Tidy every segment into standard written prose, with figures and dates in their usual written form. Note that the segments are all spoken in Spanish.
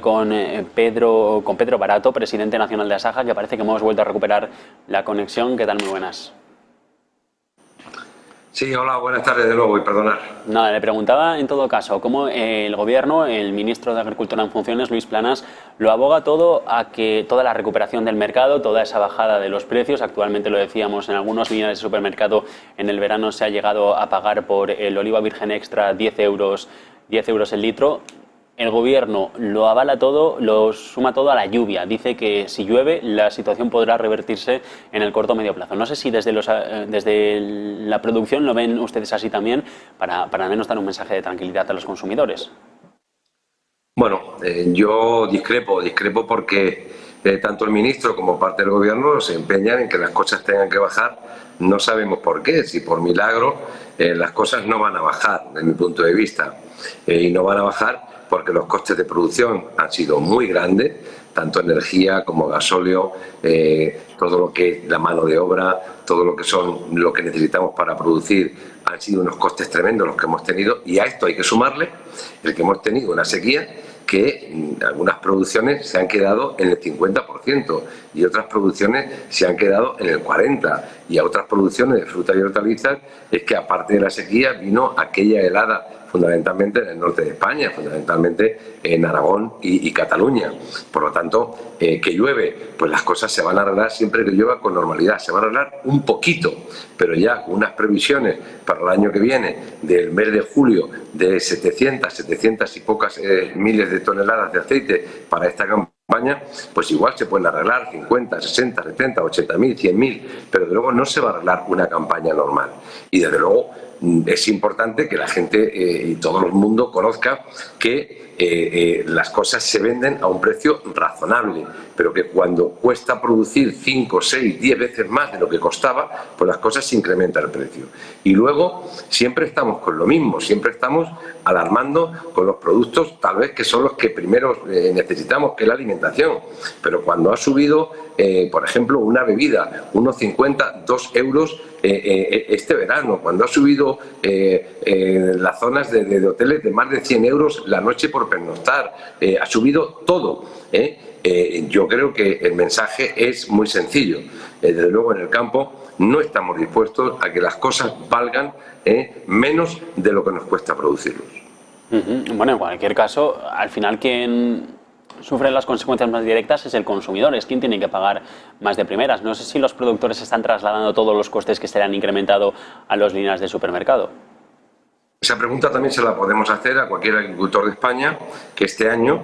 con Pedro Barato, presidente nacional de Asaja, que parece que hemos vuelto a recuperar la conexión. ¿Qué tal? Muy buenas. Sí, hola, buenas tardes de nuevo y perdonar. Nada, le preguntaba en todo caso cómo el gobierno, el ministro de Agricultura en funciones, Luis Planas, lo aboga todo a que toda la recuperación del mercado, toda esa bajada de los precios, actualmente lo decíamos, en algunos líneas de supermercado en el verano se ha llegado a pagar por el oliva virgen extra 10 euros el litro. El gobierno lo avala todo, lo suma todo a la lluvia. Dice que si llueve la situación podrá revertirse en el corto o medio plazo. No sé si desde la producción lo ven ustedes así también, para al menos dar un mensaje de tranquilidad a los consumidores. Bueno, yo discrepo porque tanto el ministro como parte del gobierno se empeñan en que las cosas tengan que bajar. No sabemos por qué, si por milagro las cosas no van a bajar, desde mi punto de vista. Y no van a bajar porque los costes de producción han sido muy grandes, tanto energía como gasóleo, todo lo que es la mano de obra, todo lo que son lo que necesitamos para producir, han sido unos costes tremendos los que hemos tenido, y a esto hay que sumarle el que hemos tenido una sequía que algunas producciones se han quedado en el 50% y otras producciones se han quedado en el 40%, y a otras producciones de frutas y hortalizas es que aparte de la sequía vino aquella helada fundamentalmente en el norte de España, fundamentalmente en Aragón y Cataluña. Por lo tanto, que llueve, pues las cosas se van a arreglar siempre que llueva con normalidad. Se van a arreglar un poquito, pero ya con unas previsiones para el año que viene del mes de julio de 700 y pocas miles de toneladas de aceite para esta campaña, pues igual se pueden arreglar 50, 60, 70, 80.000, 100.000, pero de luego no se va a arreglar una campaña normal. Y desde luego es importante que la gente y todo el mundo conozca que las cosas se venden a un precio razonable, pero que cuando cuesta producir 5, 6, 10 veces más de lo que costaba, pues las cosas se incrementan el precio. Y luego siempre estamos con lo mismo, siempre estamos alarmando con los productos tal vez que son los que primero necesitamos, que es la alimentación. Pero cuando ha subido, por ejemplo, una bebida, unos 50, 2 euros este verano, cuando ha subido las zonas de hoteles de más de 100 euros la noche por pernoctar, ha subido todo. Yo creo que el mensaje es muy sencillo. Desde luego en el campo no estamos dispuestos a que las cosas valgan menos de lo que nos cuesta producirlos. Bueno, en cualquier caso, al final quien sufre las consecuencias más directas es el consumidor, es quien tiene que pagar más de primeras. No sé si los productores están trasladando todos los costes que se le han incrementado a las líneas de supermercado. Esa pregunta también se la podemos hacer a cualquier agricultor de España que este año,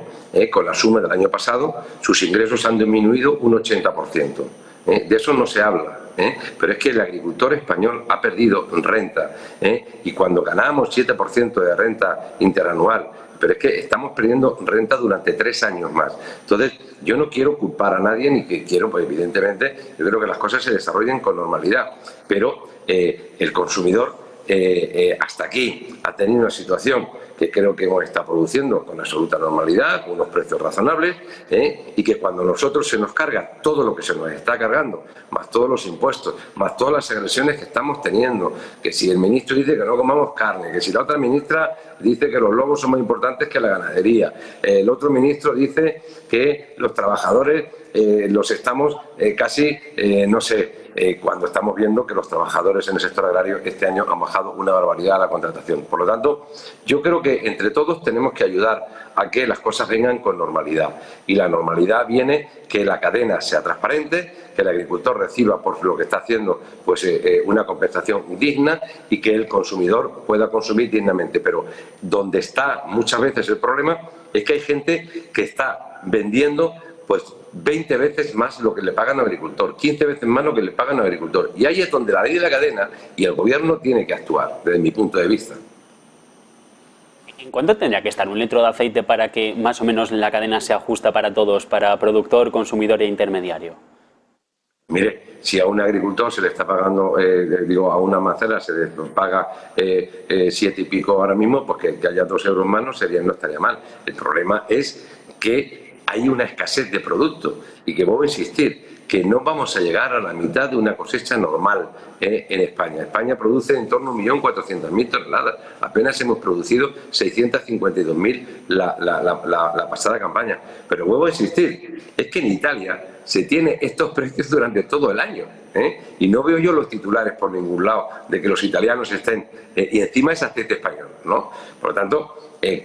con la suma del año pasado, sus ingresos han disminuido un 80%. De eso no se habla, pero es que el agricultor español ha perdido renta, y cuando ganábamos 7% de renta interanual, pero es que estamos perdiendo renta durante 3 años más. Entonces, yo no quiero culpar a nadie, ni que quiero, pues evidentemente, yo creo que las cosas se desarrollen con normalidad, pero el consumidor hasta aquí ha tenido una situación que creo que hemos estado produciendo con absoluta normalidad, con unos precios razonables, y que cuando nosotros se nos carga todo lo que se nos está cargando, más todos los impuestos, más todas las agresiones que estamos teniendo, que si el ministro dice que no comamos carne, que si la otra ministra dice que los lobos son más importantes que la ganadería, el otro ministro dice que los trabajadores los estamos casi, no sé, cuando estamos viendo que los trabajadores en el sector agrario este año han bajado una barbaridad a la contratación. Por lo tanto, yo creo que entre todos tenemos que ayudar a que las cosas vengan con normalidad. Y la normalidad viene que la cadena sea transparente, que el agricultor reciba por lo que está haciendo pues una compensación digna y que el consumidor pueda consumir dignamente. Pero donde está muchas veces el problema es que hay gente que está vendiendo pues 20 veces más lo que le pagan al agricultor, 15 veces más lo que le pagan al agricultor. Y ahí es donde la ley de la cadena y el gobierno tiene que actuar, desde mi punto de vista. ¿En cuánto tendría que estar un litro de aceite para que más o menos la cadena sea justa para todos, para productor, consumidor e intermediario? Mire, si a un agricultor se le está pagando, a una macera se le paga 7 y pico ahora mismo, pues que haya 2 euros más no estaría mal. El problema es que hay una escasez de producto y que vuelvo a insistir, que no vamos a llegar a la mitad de una cosecha normal en España. España produce en torno a 1.400.000 toneladas. Apenas hemos producido 652.000 la pasada campaña. Pero vuelvo a insistir, es que en Italia se tiene estos precios durante todo el año, y no veo yo los titulares por ningún lado de que los italianos estén, y encima es aceite español, ¿no? Por lo tanto,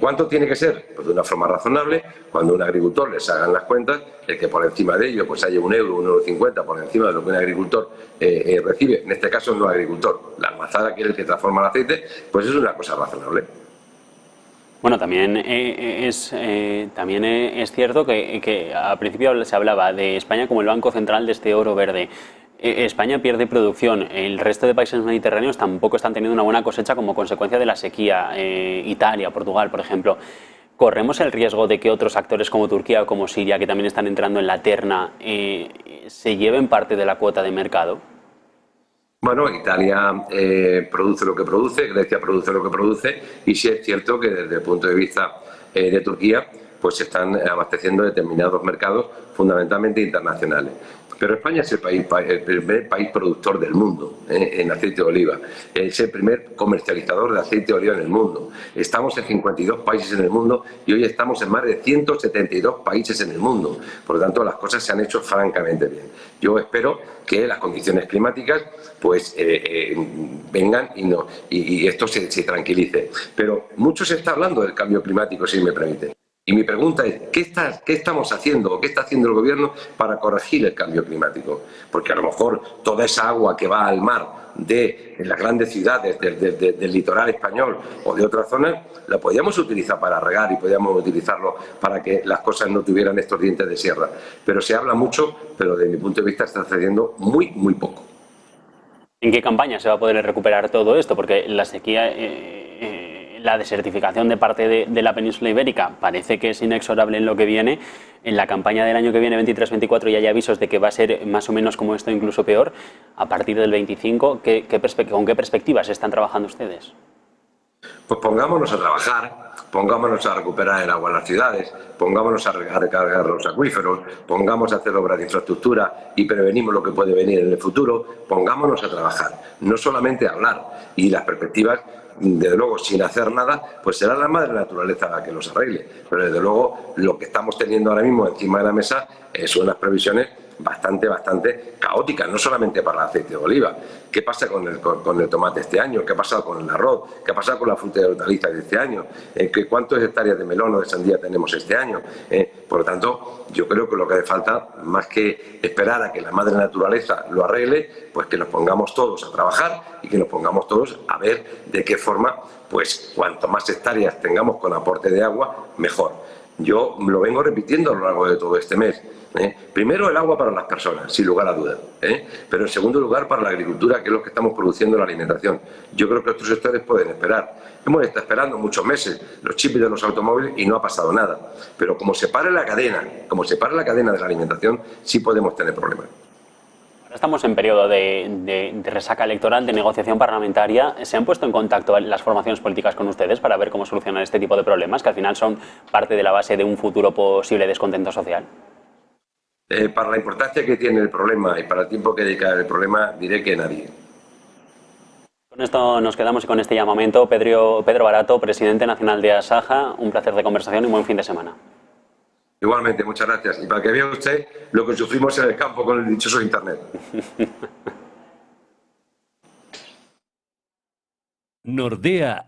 ¿cuánto tiene que ser? Pues de una forma razonable, cuando un agricultor les hagan las cuentas, el que por encima de ello pues haya €1,50 por encima de lo que un agricultor recibe, en este caso no agricultor, la almazara, que es el que transforma el aceite, pues es una cosa razonable. Bueno, también es cierto que al principio se hablaba de España como el banco central de este oro verde. España pierde producción. El resto de países mediterráneos tampoco están teniendo una buena cosecha como consecuencia de la sequía. Italia, Portugal, por ejemplo. ¿Corremos el riesgo de que otros actores como Turquía o como Siria, que también están entrando en la terna, se lleven parte de la cuota de mercado? Bueno, Italia produce lo que produce, Grecia produce lo que produce, y sí es cierto que desde el punto de vista de Turquía, pues se están abasteciendo determinados mercados fundamentalmente internacionales. Pero España es el primer país productor del mundo en aceite de oliva. Es el primer comercializador de aceite de oliva en el mundo. Estamos en 52 países en el mundo y hoy estamos en más de 172 países en el mundo. Por lo tanto, las cosas se han hecho francamente bien. Yo espero que las condiciones climáticas pues vengan y esto se tranquilice. Pero mucho se está hablando del cambio climático, si me permite. Y mi pregunta es, ¿qué estamos haciendo o qué está haciendo el gobierno para corregir el cambio climático? Porque a lo mejor toda esa agua que va al mar de las grandes ciudades del litoral español o de otras zonas, la podíamos utilizar para regar y podíamos utilizarlo para que las cosas no tuvieran estos dientes de sierra. Pero se habla mucho, pero desde mi punto de vista está sucediendo muy, muy poco. ¿En qué campaña se va a poder recuperar todo esto? Porque la sequía, la desertificación de parte de la península ibérica parece que es inexorable en lo que viene. En la campaña del año que viene, 23-24, ya hay avisos de que va a ser más o menos como esto, incluso peor. A partir del 25, ¿con qué perspectivas están trabajando ustedes? Pues pongámonos a trabajar, pongámonos a recuperar el agua en las ciudades, pongámonos a recargar los acuíferos, pongamos a hacer obras de infraestructura y prevenimos lo que puede venir en el futuro, pongámonos a trabajar, no solamente a hablar. Y las perspectivas, desde luego, sin hacer nada, pues será la madre naturaleza la que los arregle. Pero desde luego, lo que estamos teniendo ahora mismo encima de la mesa son unas previsiones bastante caóticas, no solamente para el aceite de oliva. ¿Qué pasa con el tomate este año? ¿Qué ha pasado con el arroz? ¿Qué ha pasado con la fruta y hortalizas de este año? ¿Cuántas hectáreas de melón o de sandía tenemos este año? Por lo tanto, yo creo que lo que hace falta, más que esperar a que la madre naturaleza lo arregle, pues que nos pongamos todos a trabajar y que nos pongamos todos a ver de qué forma, pues cuanto más hectáreas tengamos con aporte de agua, mejor. Yo lo vengo repitiendo a lo largo de todo este mes. Primero, el agua para las personas, sin lugar a dudas. Pero en segundo lugar, para la agricultura, que es lo que estamos produciendo en la alimentación. Yo creo que otros sectores pueden esperar. Hemos estado esperando muchos meses los chips de los automóviles y no ha pasado nada. Pero como se pare la cadena, de la alimentación, sí podemos tener problemas. Estamos en periodo de resaca electoral, de negociación parlamentaria. ¿Se han puesto en contacto las formaciones políticas con ustedes para ver cómo solucionar este tipo de problemas, que al final son parte de la base de un futuro posible descontento social? Para la importancia que tiene el problema y para el tiempo que dedica el problema, diré que nadie. Con esto nos quedamos y con este llamamiento. Pedro Barato, presidente nacional de Asaja, un placer de conversación y buen fin de semana. Igualmente, muchas gracias. Y para que vea usted lo que sufrimos en el campo con el dichoso Internet. Nordea